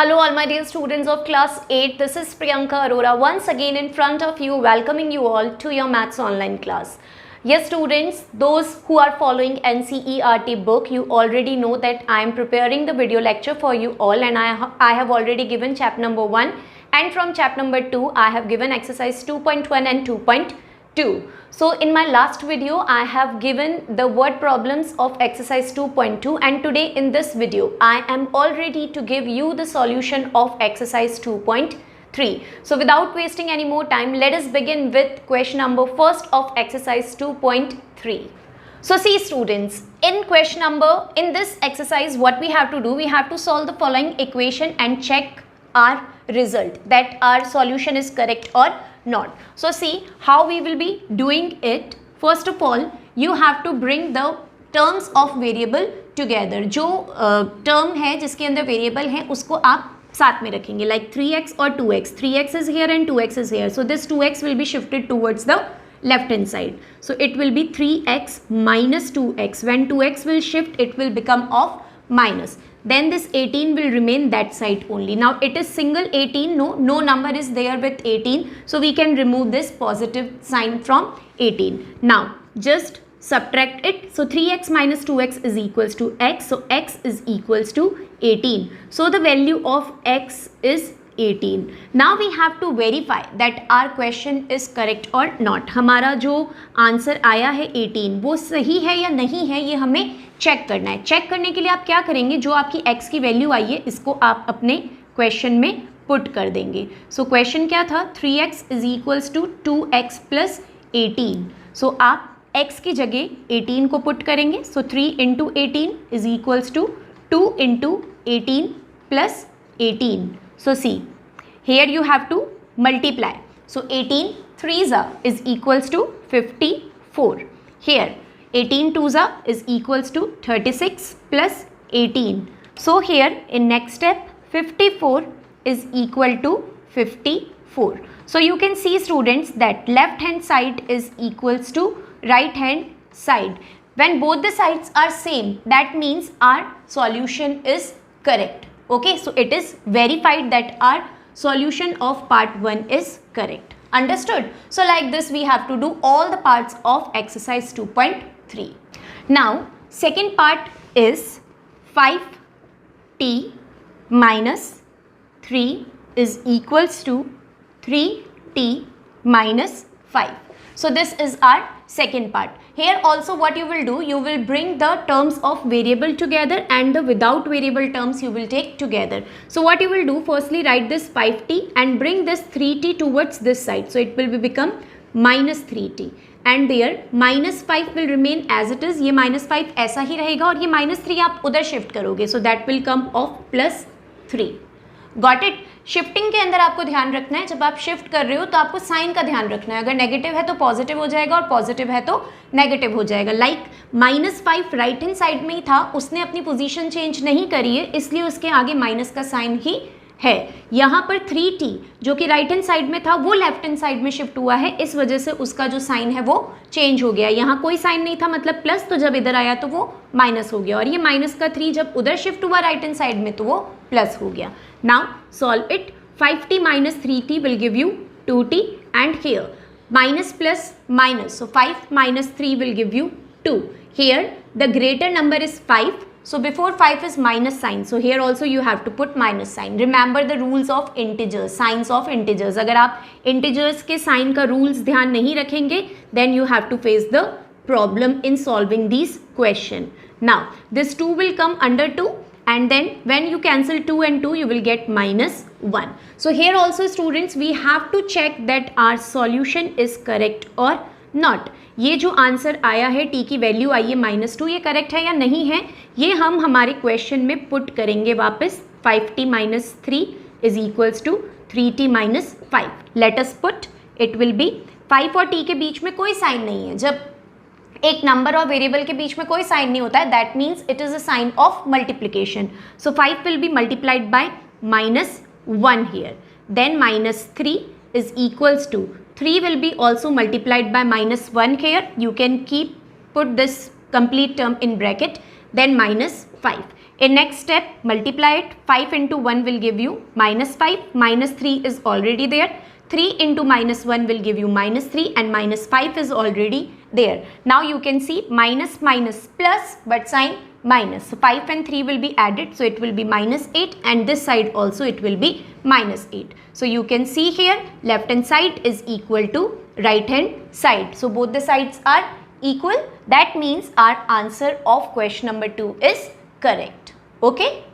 Hello all my dear students of class 8, this is Priyanka Arora once again in front of you, welcoming you all to your maths online class. Yes students, those who are following NCERT book, you already know that I am preparing the video lecture for you all, and I have already given chapter number 1, and from chapter number 2 I have given exercise 2.1 and 2.2. So in my last video I have given the word problems of exercise 2.2, and today in this video I am all ready to give you the solution of exercise 2.3. So without wasting any more time, let us begin with question number first of exercise 2.3. So see students, in this exercise what we have to do, we have to solve the following equation and check our result, that our solution is correct or not. So see how we will be doing it. First of all, you have to bring the terms of variable together. जो term है जिसके अंदर variable है उसको आप साथ में रखेंगे, like 3x और 2x. 3x is here and 2x is here. So this 2x will be shifted towards the left hand side. So it will be 3x minus 2x. When 2x will shift, it will become of minus. Then this 18 will remain that side only. Now it is single 18, no number is there with 18, so we can remove this positive sign from 18. Now just subtract it. So 3x minus 2x is equals to x, so x is equals to 18. So the value of x is 18. Now we have to verify that our question is correct or not. हमारा जो answer आया है 18 वो सही है या नहीं है, ये हमें चेक करना है. चेक करने के लिए आप क्या करेंगे, जो आपकी x की वैल्यू आई है इसको आप अपने क्वेश्चन में पुट कर देंगे. सो क्वेश्चन क्या था, 3x is equals to 2x plus 18. So आप x की जगह 18 को पुट करेंगे. So 3 into 18 is equals to 2 into 18 plus 18. So see, here you have to multiply. So 18 3s is equals to 54. Here 18 2s is equals to 36 plus 18. So here in next step 54 is equal to 54. So you can see students that left hand side is equals to right hand side. When both the sides are same, that means our solution is correct. Okay, so it is verified that our solution of part 1 is correct. Understood? So like this we have to do all the parts of exercise 2.3. Now second part is 5t minus 3 is equals to 3t minus 5. So this is our second part. Here also what you will do, you will bring the terms of variable together and the without variable terms you will take together. So what you will do, firstly write this 5t and bring this 3t towards this side. So it will become minus 3t, and there minus 5 will remain as it is. ये minus 5 ऐसा ही रहेगा और ये minus 3 आप उधर shift करोगे. So that will come of plus 3. Got it? Shifting के अंदर आपको ध्यान रखना है, जब आप शिफ्ट कर रहे हो तो आपको साइन का ध्यान रखना है. अगर नेगेटिव है तो पॉजिटिव हो जाएगा और पॉजिटिव है तो नेगेटिव हो जाएगा. Like minus 5 right hand side में ही था, उसने अपनी पोजीशन चेंज नहीं करी है, इसलिए उसके आगे माइनस का साइन ही है. यहाँ पर 3t जो कि राइट हैंड साइड में था वो लेफ्ट हैंड साइड में शिफ्ट हुआ है, इस वजह से उसका जो साइन है वो चेंज हो गया. यहाँ कोई साइन नहीं था मतलब प्लस, तो जब इधर आया तो वो माइनस हो गया, और ये माइनस का 3 जब उधर शिफ्ट हुआ राइट हैंड साइड में तो वो प्लस हो गया. Now solve it. 5t minus 3t will give you 2t, and here minus plus minus, so 5 minus 3 will give you 2. Here the greater number is 5, so before 5 is minus sign, so here also you have to put minus sign. Remember the rules of integers, signs of integers. अगर आप integers के sign का rules ध्यान नहीं रखेंगे, then you have to face the problem in solving these question. Now this 2 will come under 2, and then when you cancel 2 and 2 you will get minus 1. So here also students we have to check that our solution is correct or not. ये जो answer आया है t की value आई है -2, ये correct है या नहीं है, ये हम हमारे क्वेश्चन में पुट करेंगे वापस. 5t minus 3 is equals to 3t minus 5. Let us put, it will be 5 और t के बीच में कोई साइन नहीं है. जब एक नंबर और वेरिएबल के बीच में कोई साइन नहीं होता है, that means it is a sign of multiplication. So 5 will be multiplied by -1 here. Then -3 is equals to 3 will be also multiplied by -1 here. You can put this complete term in bracket. Then -5. In next step, multiply it. 5 into 1 will give you minus 5. Minus 3 is already there. 3 into minus 1 will give you minus 3 and minus 5 is already there. Now you can see minus minus plus but sign minus. So 5 and 3 will be added. So it will be minus 8 and this side also it will be minus 8. So you can see here left hand side is equal to right hand side. So both the sides are equal. That means our answer of question number 2 is correct. Okay.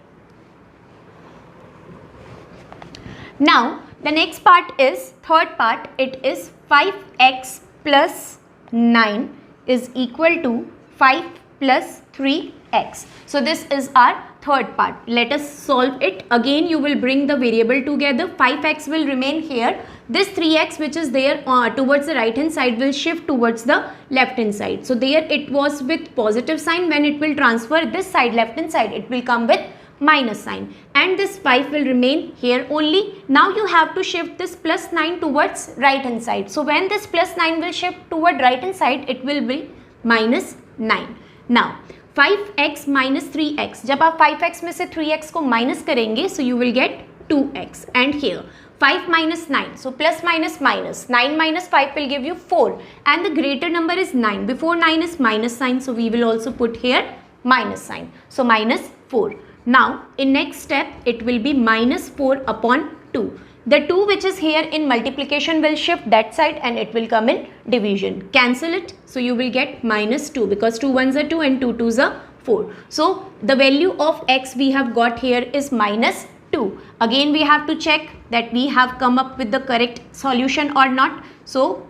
Now the next part is third part. It is 5x plus 9 is equal to 5 plus 3x. So this is our third part. Let us solve it. Again you will bring the variable together. 5x will remain here. This 3x which is there towards the right hand side will shift towards the left hand side. So there it was with positive sign. When it will transfer this side, left hand side, it will come with minus sign, and this 5 will remain here only. Now you have to shift this plus 9 towards right hand side. So when this plus 9 will shift toward right hand side, it will be minus 9. Now 5x minus 3x, जब आप 5x में से 3x को minus करेंगे, so you will get 2x, and here 5 minus 9, so plus minus minus, 9 minus 5 will give you 4, and the greater number is 9. Before 9 is minus sign, so we will also put here minus sign, so minus 4. Now in next step it will be minus 4 upon 2. The 2 which is here in multiplication will shift that side and it will come in division. Cancel it. So you will get minus 2 because 2 ones are 2 and 2 twos are 4. So the value of x we have got here is minus 2. Again we have to check that we have come up with the correct solution or not. So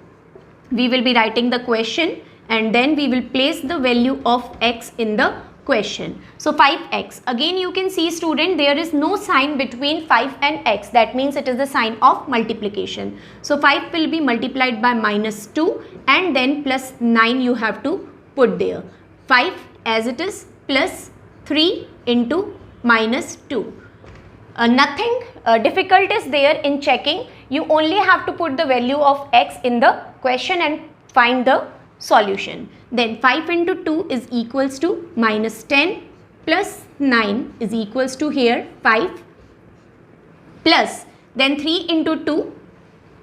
we will be writing the question and then we will place the value of x in the question. So 5x, again you can see student there is no sign between 5 and x, that means it is the sign of multiplication. So 5 will be multiplied by minus 2 and then plus 9 you have to put there. 5 as it is plus 3 into minus 2. Nothing difficult is there in checking. You only have to put the value of x in the question and find the solution. Then 5 into 2 is equals to minus 10 plus 9 is equals to here 5 plus then 3 into 2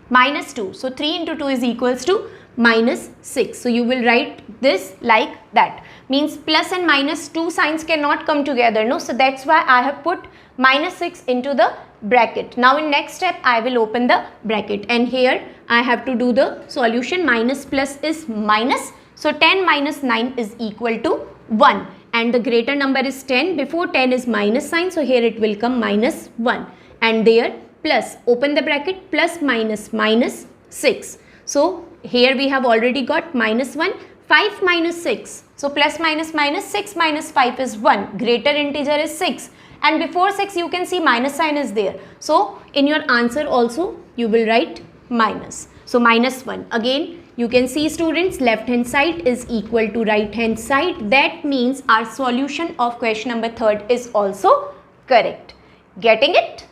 minus 2. So 3 into 2 is equals to minus 6. So you will write this like that. Means plus and minus 2 signs cannot come together. No, so that's why I have put minus 6 into the bracket. Now in next step I will open the bracket and here I have to do the solution. Minus plus is minus. So 10 minus 9 is equal to 1 and the greater number is 10. Before 10 is minus sign, so here it will come minus 1 and there plus, open the bracket, plus minus minus 6. So here we have already got minus 1, 5 minus 6. So plus minus minus 6 minus 5 is 1. Greater integer is 6 and before 6 you can see minus sign is there. So in your answer also you will write minus. So minus 1. Again you can see students left hand side is equal to right hand side. That means our solution of question number 3 is also correct. Getting it?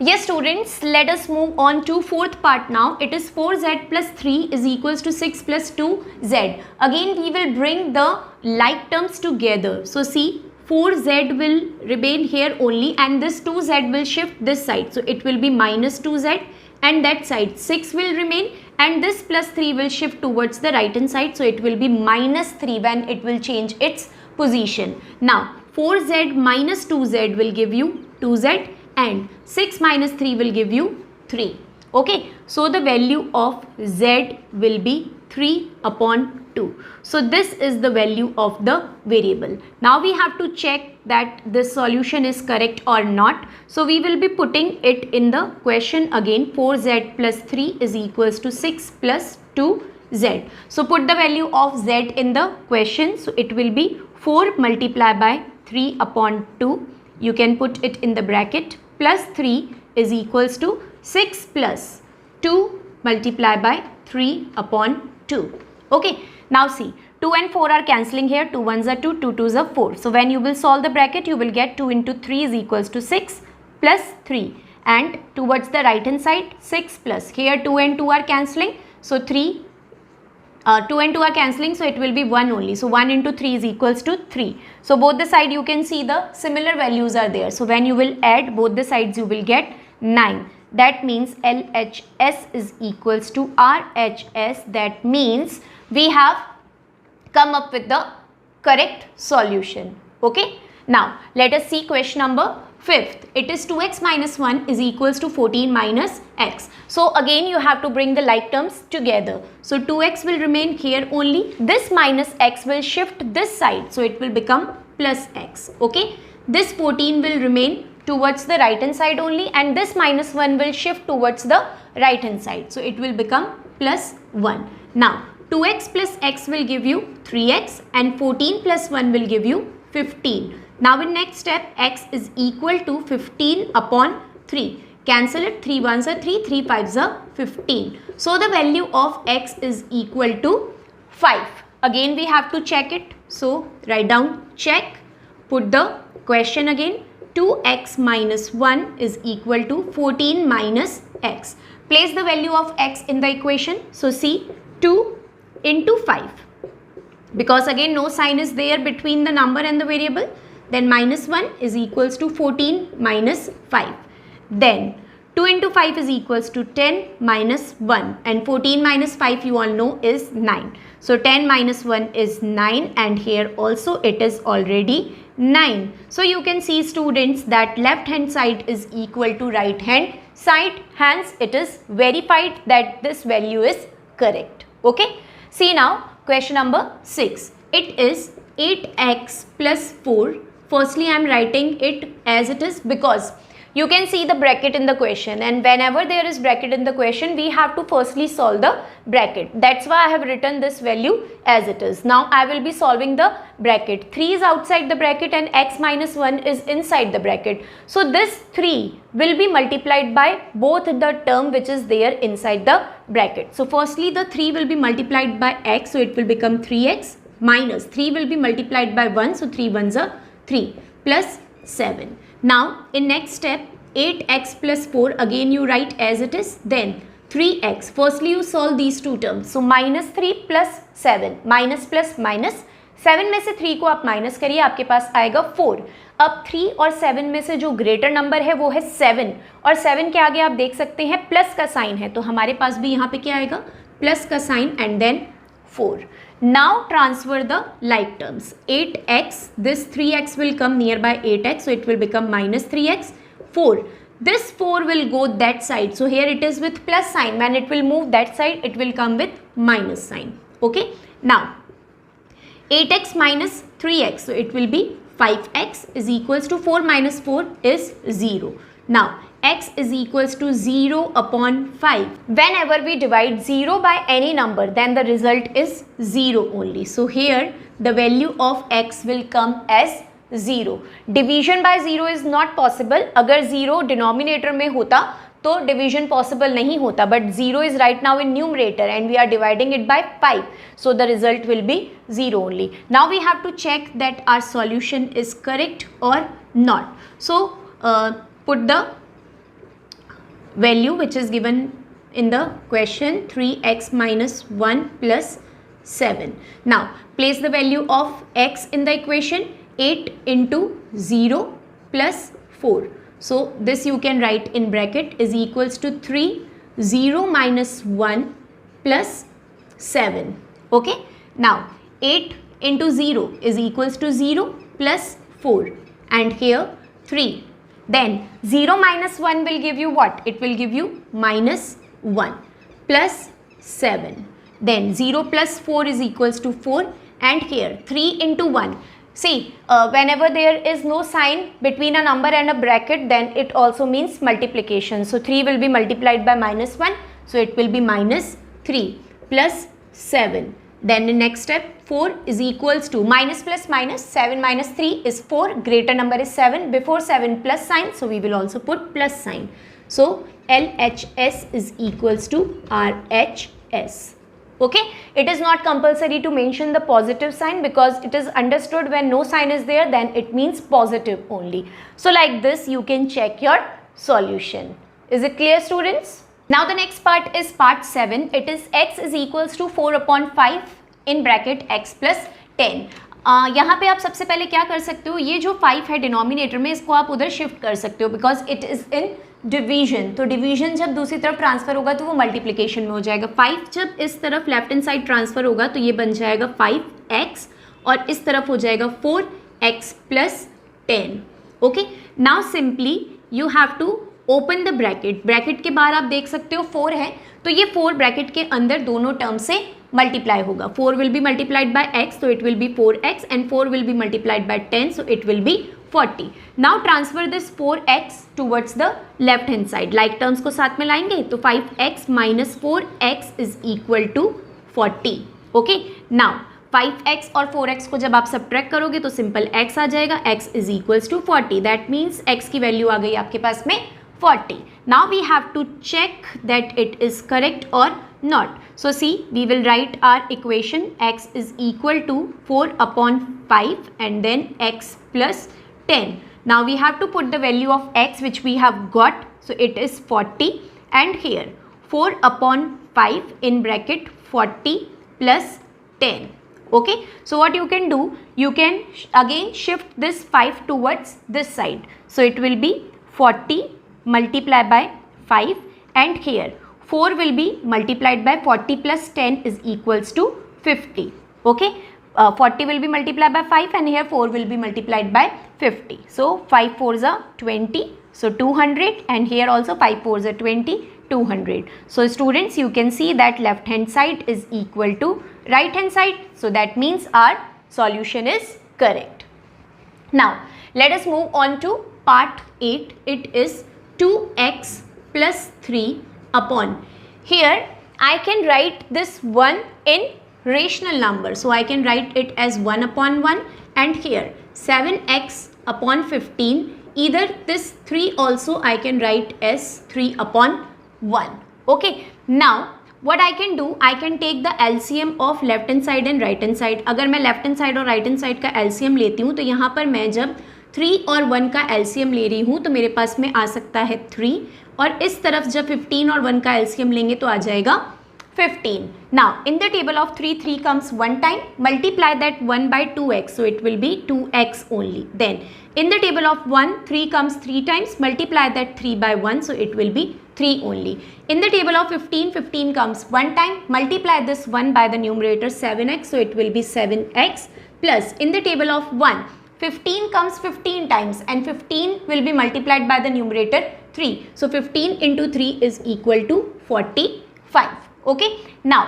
Yes students, let us move on to fourth part now. It is 4z plus 3 is equals to 6 plus 2z. Again we will bring the like terms together. So see, 4z will remain here only and this 2z will shift this side. So it will be minus 2z and that side 6 will remain and this plus 3 will shift towards the right hand side. So it will be minus 3 when it will change its position. Now 4z minus 2z will give you 2z and 6 minus 3 will give you 3. Okay, so the value of z will be 3 upon 2. So this is the value of the variable. Now we have to check that this solution is correct or not. So we will be putting it in the question again. 4z plus 3 is equals to 6 plus 2z. So put the value of z in the question. So it will be 4 multiplied by 3 upon 2. You can put it in the bracket. Plus 3 is equals to 6 plus 2 multiplied by 3 upon 2. Okay, now see, 2 and 4 are cancelling here. 2 ones are 2, 2 twos are 4. So when you will solve the bracket, you will get 2 into 3 is equals to 6 plus 3. And towards the right hand side, 6 plus. Here 2 and 2 are cancelling. So 3 2 and 2 are cancelling, so it will be 1 only. So 1 into 3 is equals to 3. So both the side you can see the similar values are there. So when you will add both the sides, you will get 9. That means LHS is equals to RHS. That means we have come up with the correct solution. Okay. Now let us see question number 5th. It is 2x minus 1 is equals to 14 minus x. So again you have to bring the like terms together. So 2x will remain here only. This minus x will shift this side. So it will become plus x. Okay. This 14 will remain towards the right hand side only, and this minus 1 will shift towards the right hand side. So it will become plus 1. Now 2x plus x will give you 3x and 14 plus 1 will give you 15. Now in next step, x is equal to 15 upon 3. Cancel it. 3 1s are 3, 3 5s are 15. So the value of x is equal to 5. Again we have to check it. So write down check. Put the question again. 2x minus 1 is equal to 14 minus x. Place the value of x in the equation. So see 2 into 5. Because again no sign is there between the number and the variable. Then minus 1 is equals to 14 minus 5. Then 2 into 5 is equals to 10 minus 1, and 14 minus 5 you all know is 9. So 10 minus 1 is 9, and here also it is already 9. So you can see students that left hand side is equal to right hand side, hence it is verified that this value is correct. Okay. See now question number 6. It is 8x plus 4. Firstly, I am writing it as it is because you can see the bracket in the question, and whenever there is bracket in the question, we have to firstly solve the bracket. That's why I have written this value as it is. Now I will be solving the bracket. 3 is outside the bracket and x minus 1 is inside the bracket. So this 3 will be multiplied by both the term which is there inside the bracket. So firstly the 3 will be multiplied by x, so it will become 3x, minus 3 will be multiplied by 1, so 3 1s are 3, plus 7. Now in next step 8x plus 4, again you write as it is. Then 3x, firstly you solve these two terms. So minus 3 plus 7, minus plus minus, 7 में से 3 को आप minus करिए, आपके पास आएगा 4. अब 3 और 7 में से जो ग्रेटर नंबर है वो है 7, और 7 के आगे आप देख सकते हैं प्लस का साइन है, तो हमारे पास भी यहाँ पे क्या आएगा, प्लस का sign and then 4. Now transfer the like terms. 8x, this 3x will come nearby 8x, so it will become minus 3x. 4, this 4 will go that side, so here it is with plus sign. When it will move that side, it will come with minus sign. Okay. Now 8x minus 3x, so it will be 5x is equals to 4 minus 4 is 0. Now x is equals to 0 upon 5. Whenever we divide 0 by any number, then the result is 0 only. So here the value of x will come as 0. Division by 0 is not possible. अगर 0 denominator में होता तो division possible नहीं होता, but 0 is right now in numerator and we are dividing it by 5. So the result will be 0 only. Now we have to check that our solution is correct or not. So put the value which is given in the question, 3x minus 1 plus 7. Now place the value of x in the equation. 8 into 0 plus 4. So this you can write in bracket is equals to 3, 0 minus 1 plus 7. Okay. Now 8 into 0 is equals to 0 plus 4, and here 3. Then 0 minus 1 will give you what? It will give you minus 1 plus 7. Then 0 plus 4 is equals to 4, and here 3 into 1. See, whenever there is no sign between a number and a bracket, then it also means multiplication. So 3 will be multiplied by minus 1. So it will be minus 3 plus 7. Then the next step, 4 is equals to minus plus minus, 7 minus 3 is 4, greater number is 7, before 7 plus sign, so we will also put plus sign. So LHS is equals to RHS. Okay, it is not compulsory to mention the positive sign because it is understood when no sign is there, then it means positive only. So like this you can check your solution. Is it clear, students? Now the next part is part 7. It is x is equals to 4/5 in bracket x plus 10. यहाँ पे आप सबसे पहले क्या कर सकते हो, ये जो 5 है डिनोमिनेटर में, इसको आप उधर शिफ्ट कर सकते हो because it is in division. तो डिवीजन जब दूसरी तरफ ट्रांसफर होगा तो वो मल्टीप्लिकेशन में हो जाएगा. 5 जब इस तरफ लेफ्ट हैंड साइड ट्रांसफर होगा तो ये बन जाएगा 5x और इस तरफ हो जाएगा 4x plus 10. Okay, now simply you have to open the bracket. Bracket के बाहर आप देख सकते हो 4 है, तो ये 4 ब्रैकेट के अंदर दोनों टर्म से मल्टीप्लाई होगा. 4 will be multiplied bye x, so it will be 4x, and 4 will be multiplied by 10, so it will be 40. Now transfer this 4x towards the left hand side. Like terms को साथ में लाएंगे तो 5x minus 4x is equal to 40. Okay, now 5x और 4x को जब आप subtract करोगे तो सिंपल x आ जाएगा. x is equals to 40. That means x की वैल्यू आ गई आपके पास में 40. Now we have to check that it is correct or not. So see, we will write our equation. X is equal to 4/5 and then x plus 10. Now we have to put the value of x which we have got. So it is 40 and here 4/5 in bracket 40 plus 10. Okay, so what you can do, you can again shift this 5 towards this side. So it will be 40 multiplied by 5 and here 4 will be multiplied by 40 plus 10 is equals to 50. Okay, 40 will be multiplied by 5 and here 4 will be multiplied by 50. So 5 4s are 20, so 200, and here also 5 4s are 20, 200. So students, you can see that left hand side is equal to right hand side, so that means our solution is correct. Now let us move on to part 8. It is 2x plus 3 upon. Here I can write this 1 in rational number, so I can write it as 1/1, and here 7x upon 15. Either this 3 also I can write as 3/1. Okay, now what I can do, I can take the LCM of left hand side and right hand side. अगर मैं left hand side और right hand side का LCM लेती हूँ तो यहाँ पर मैं जब 3 और 1 का LCM ले रही हूँ तो मेरे पास में आ सकता है 3, और इस तरफ जब 15 और 1 का LCM लेंगे तो आ जाएगा 15. Now in the table of 3, 3 comes one time, multiply that 1 by 2x, so it will be 2x only. Then in the table of 1, 3 comes 3 times, multiply that 3 by 1, so it will be 3 only. In the table of 15, 15 comes one time, multiply this 1 by the numerator 7x, so it will be 7x, plus in the table of 1, 15 comes 15 times and 15 will be multiplied by the numerator 3. So 15 into 3 is equal to 45. Okay, now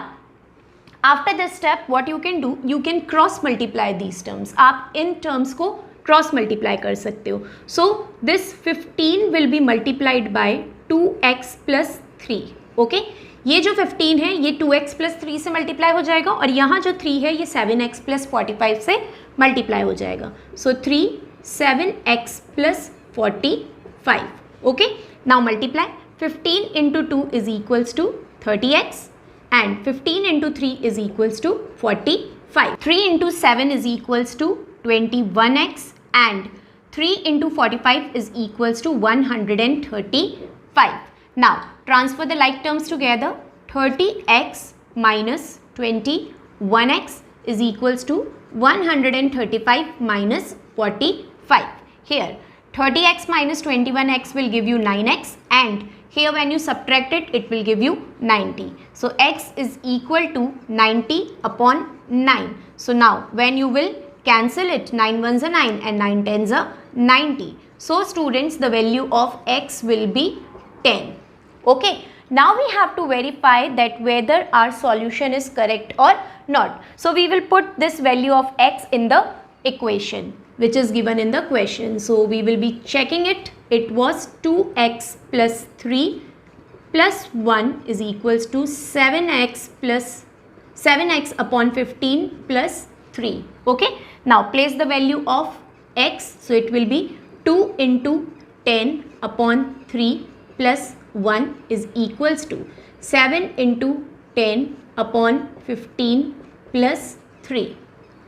after this step what you can do, you can cross multiply these terms. आप इन terms को cross multiply कर सकते हो. So this 15 will be multiplied by 2x plus 3. Okay, ये जो 15 है ये 2x plus 3 से मल्टीप्लाई हो जाएगा और यहाँ जो 3 है ये 7x plus 45 से मल्टीप्लाई हो जाएगा. So 3 7x plus 45. Okay, now multiply. 15 into 2 is equals to 30x and 15 into 3 is equals to 45. 3 into 7 is equals to 21x and 3 into 45 is equals to 135. Now transfer the like terms together. 30x minus 21x is equals to 135 minus 45. Here 30x minus 21x will give you 9x, and here when you subtract it, it will give you 90. So x is equal to 90/9. So now when you will cancel it, 9 ones are 9 and 9 tens are 90. So students, the value of x will be 10. Okay, now we have to verify that whether our solution is correct or not. So we will put this value of x in the equation which is given in the question. So we will be checking it. It was 2x plus 3 plus 1 is equals to 7x plus 7x upon 15 plus 3. Okay, now place the value of x. So it will be 2 into 10 upon 3 plus 1 is equals to 7 into 10 upon 15 plus 3.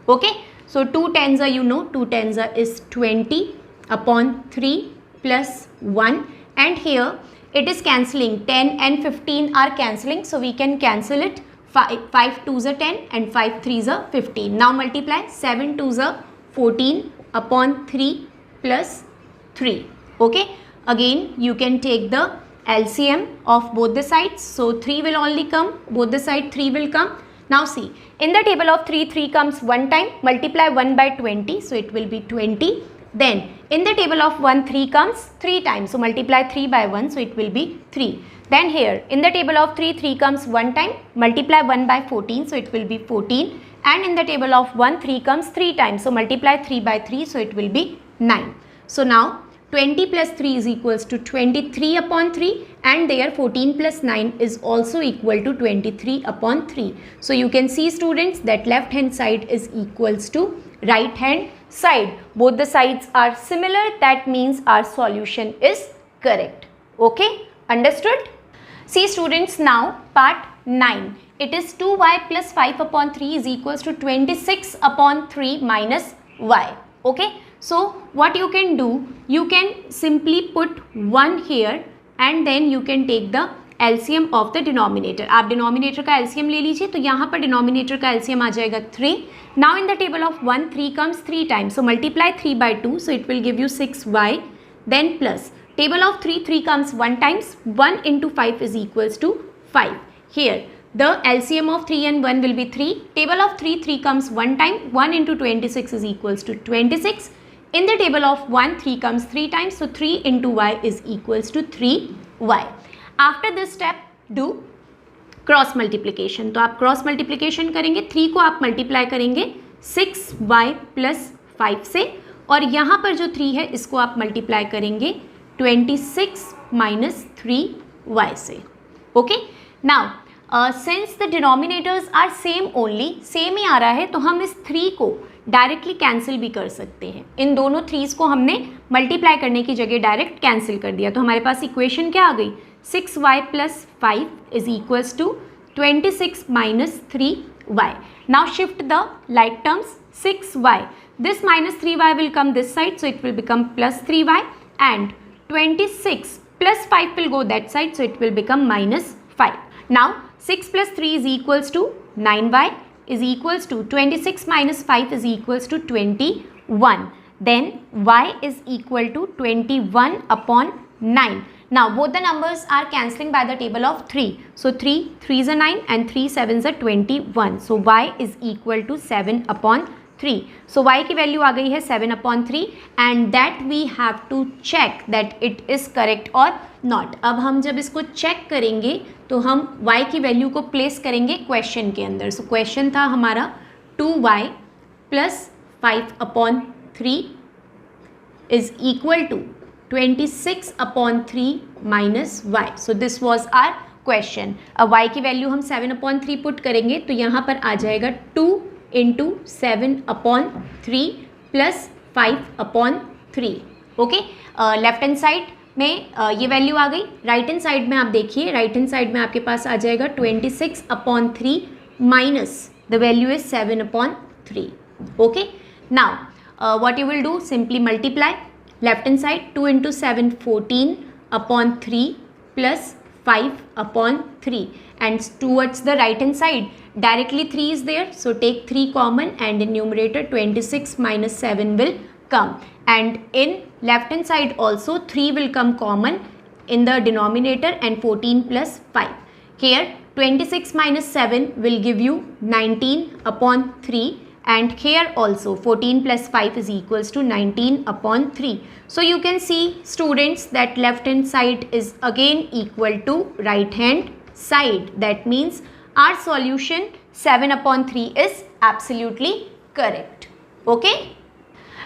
Okay, so 2 tens are, you know, 2 tens are is 20 upon 3 plus 1, and here it is cancelling. 10 and 15 are cancelling, so we can cancel it. 5 2s are 10 and 5 3s are 15. Now multiply. 7 2s are 14 upon 3 plus 3. Okay, again you can take the LCM of both the sides. So 3 will only come, both the side 3 will come. Now see, in the table of 3, 3 comes one time, multiply 1 by 20, so it will be 20. Then in the table of 1, 3 comes 3 times, so multiply 3 by 1, so it will be 3. Then here in the table of 3, 3 comes one time, multiply 1 by 14, so it will be 14. And in the table of 1, 3 comes 3 times, so multiply 3 by 3, so it will be 9. So now 20 plus 3 is equals to 23 upon 3, and there 14 plus 9 is also equal to 23 upon 3. So you can see students that left hand side is equals to right hand side. Both the sides are similar, that means our solution is correct. Okay, understood? See students, now part 9. It is 2y plus 5 upon 3 is equals to 26 upon 3 minus y. Okay, so what you can do, you can simply put 1 here and then you can take the LCM of the denominator. आप denominator का LCM ले लीजिए, तो यहाँ पर denominator का LCM आ जाएगा 3. Now in the table of 1, 3 comes 3 times, so multiply 3 by 2, so it will give you 6y. Then plus table of 3, 3 comes 1 times, 1 into 5 is equals to 5. Here the LCM of 3 and 1 will be 3. Table of 3, 3 comes one time, 1 into 26 is equals to 26. In the table of 1, 3 comes 3 times, so 3 into y is equals to 3y. After this step, do cross multiplication. तो आप cross multiplication करेंगे, 3 को आप multiply करेंगे 6y plus 5 से, और यहाँ पर जो 3 है इसको आप मल्टीप्लाई करेंगे 26 माइनस 3y से. Okay, now since the denominators are same only, same ही आ रहा है, तो हम इस 3 को डायरेक्टली कैंसिल भी कर सकते हैं. इन दोनों 3s को हमने मल्टीप्लाई करने की जगह डायरेक्ट कैंसिल कर दिया, तो हमारे पास इक्वेशन क्या आ गई, 6y plus 5 is equals to 26 minus 3y. Now shift the like terms. 6y, this minus 3y will come this side, so it will become plus 3y, and 26 plus 5 will go that side, so it will become minus 5. Now 6 plus 3 is equals to 9y is equals to 26 minus 5 is equals to 21. Then y is equal to 21 upon 9. Now both the numbers are cancelling by the table of 3. So 3 3s are 9 and 3 7s are 21. So y is equal to 7 upon 3. So y की value आ गई है 7 upon 3, and that we have to check that it is correct or not. अब हम जब इसको check करेंगे तो हम y की वैल्यू को प्लेस करेंगे क्वेश्चन के अंदर. सो क्वेश्चन था हमारा 2y plus 5 upon 3 is equal to 26 upon 3 minus y. So this was our question. अब y की वैल्यू हम 7 upon 3 पुट करेंगे, तो यहाँ पर आ जाएगा 2 into 7 upon 3 plus 5 upon 3. Okay, left hand side में ये वैल्यू आ गई. राइट हैंड साइड में आप देखिए, राइट हैंड साइड में आपके पास आ जाएगा 26 upon 3 minus the value is 7 upon 3. Okay, now what you will do, simply multiply left hand side. 2 into 7 14 upon 3 plus 5 upon 3, and towards the right hand side directly 3 is there, so take 3 common, and in numerator 26 minus 7 will come, and in left hand side also 3 will come common in the denominator, and 14 plus 5. Here 26 minus 7 will give you 19 upon 3, and here also 14 plus 5 is equals to 19 upon 3. So you can see students that left hand side is again equal to right hand side. That means our solution 7 upon 3 is absolutely correct. Okay,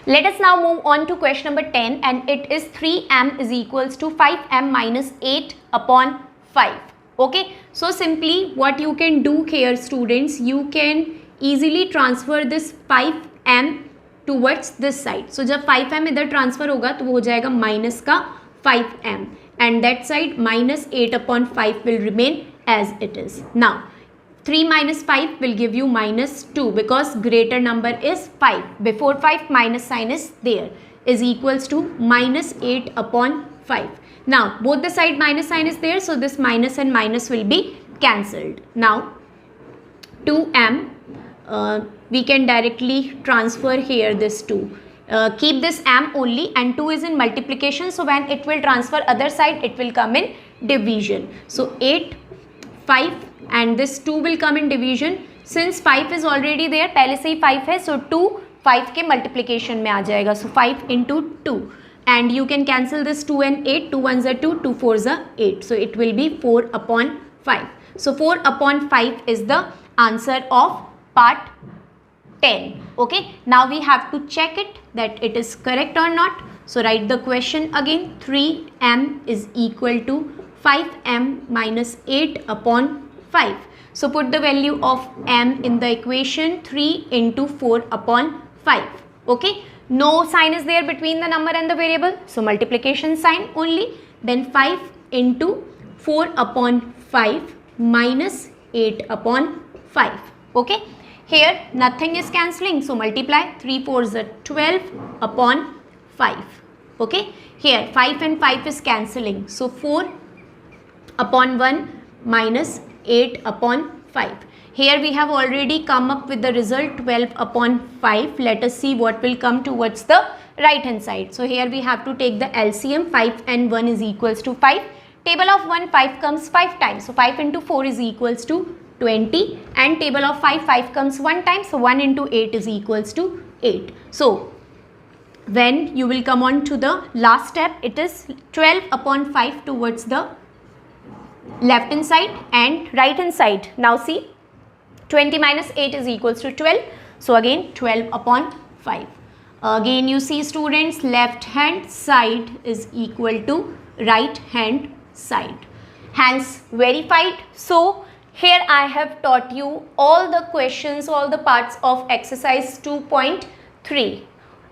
let us now move on to question number 10, and it is 3m is equals to 5m minus 8 upon 5. Okay, so simply what you can do here students, you can easily transfer this 5m towards this side. So जब 5m इधर transfer होगा तो वो हो जाएगा minus का 5m, and that side minus 8 upon 5 will remain as it is. Now 3 minus 5 will give you minus 2, because greater number is 5. Before 5 minus sign is there, is equals to minus 8 upon 5. Now both the side minus sign is there, so this minus and minus will be cancelled. Now 2m, we can directly transfer here this 2. Keep this m only, and 2 is in multiplication, so when it will transfer other side it will come in division. So 8, 5 and this 2 will come in division. Since 5 is already there, पहले से ही 5 है, so 2 5 के multiplication में आ जाएगा, so 5 into 2, and you can cancel this 2 and 8, 2 ones are 2, 2 fours are 8, so it will be 4 upon 5. So 4 upon 5 is the answer of part 10. Okay, now we have to check it that it is correct or not. So write the question again. 3m is equal to 5m minus 8 upon 5. So put the value of m in the equation. 3 into 4 upon 5. Okay, no sign is there between the number and the variable, so multiplication sign only. Then 5 into 4 upon 5 minus 8 upon 5. Okay, here nothing is cancelling, so multiply. 3 4s are 12 upon 5. Okay, here 5 and 5 is cancelling, so 4 upon 1 minus 8 upon 5. Here we have already come up with the result 12 upon 5. Let us see what will come towards the right hand side. So here we have to take the LCM. 5 and 1 is equals to 5. Table of 1, 5 comes 5 times. So 5 into 4 is equals to 20. And table of 5, 5 comes 1 time. So 1 into 8 is equals to 8. So when you will come on to the last step, it is 12 upon 5 towards the left hand side and right hand side. Now see, 20 minus 8 is equals to 12. So again 12 upon 5. Again you see students, left hand side is equal to right hand side. Hence verified. So here I have taught you all the questions, all the parts of exercise 2.3.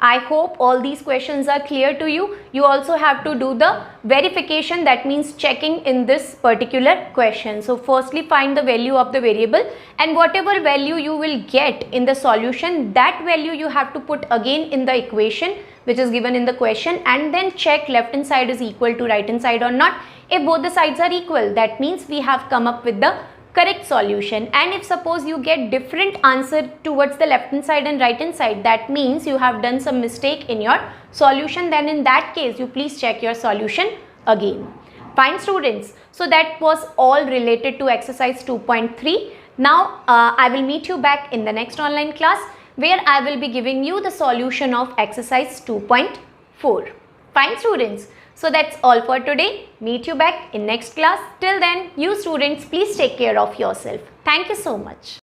I hope all these questions are clear to you. You also have to do the verification, that means checking in this particular question. So firstly find the value of the variable, and whatever value you will get in the solution, that value you have to put again in the equation which is given in the question, and then check left hand side is equal to right hand side or not. If both the sides are equal, that means we have come up with the correct solution. And if suppose you get different answer towards the left hand side and right hand side, that means you have done some mistake in your solution. Then in that case you please check your solution again. Fine students, so that was all related to exercise 2.3. Now I will meet you back in the next online class where I will be giving you the solution of exercise 2.4. Fine students. So that's all for today. Meet you back in next class. Till then, you students, please take care of yourself. Thank you so much.